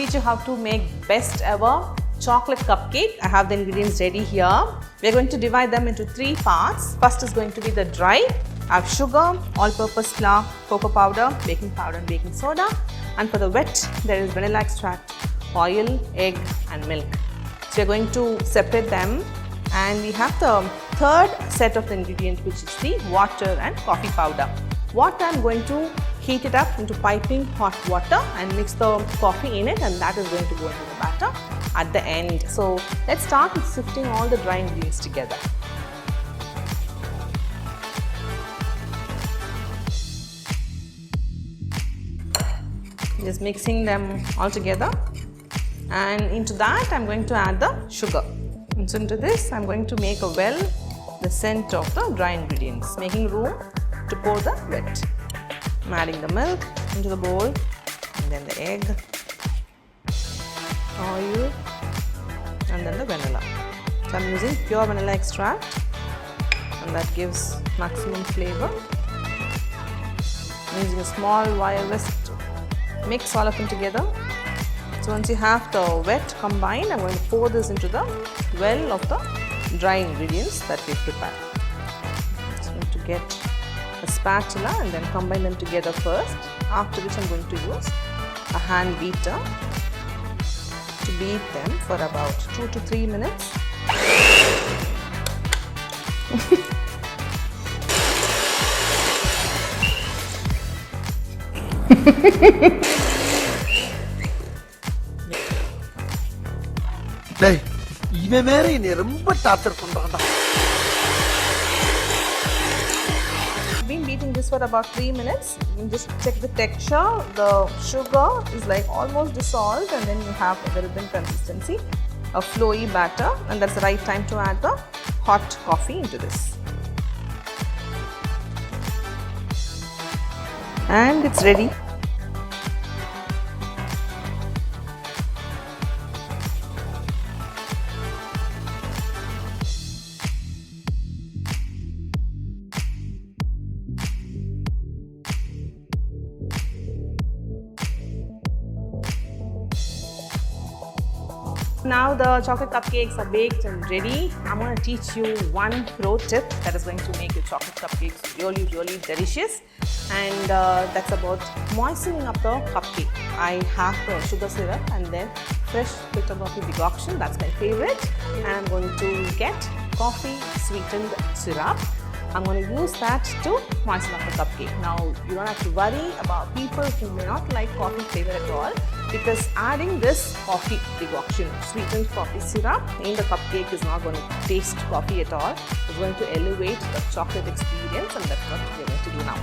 teach you how to make best ever chocolate cupcake. I have the ingredients ready here. We are going to divide them into 3 parts. First is going to be the dry. I have sugar, all-purpose flour, cocoa powder, baking powder and baking soda. And for the wet, there is vanilla extract, oil, egg and milk. So we are going to separate them. And we have the third set of the ingredients, which is the water and coffee powder. Water, I'm going to heat it up into piping hot water and mix the coffee in it, and that is going to go into the batter at the end. So let's start with sifting all the dry ingredients together. Just mixing them all together, and into that I'm going to add the sugar. And so into this I'm going to make the scent of the dry ingredients, making room to pour the wet. I'm adding the milk into the bowl, and then the egg, oil and then the vanilla. So I'm using pure vanilla extract, and that gives maximum flavor. I'm using a small wire whisk to mix all of them together. So once you have the wet combined, I'm going to pour this into the well of the dry ingredients that we've prepared. So I'm going to get a spatula and then combine them together first, after which I'm going to use a hand beater to beat them for about 2 to 3 minutes. இவன் வேற என்னை ரொம்ப torture பண்றான்டா. Been beating this for about 3 minutes. You can just check the texture. The sugar is like almost dissolved, and then you have a ribbon consistency, a flowy batter, and that's the right time to add the hot coffee into this. And it's ready. Now the chocolate cupcakes are baked and ready. I'm going to teach you one pro tip that is going to make your chocolate cupcakes really, really delicious. And that's about moistening up the cupcake. I have the sugar syrup and then fresh bitter coffee decoction. That's my favorite. And I'm going to get coffee sweetened syrup. I'm going to use that to moisten up the cupcake. Now, you don't have to worry about people who may not like coffee flavor at all, because adding this coffee decoction, sweetened coffee syrup in the cupcake is not going to taste coffee at all. It's going to elevate the chocolate experience, and that's what we're going to do now.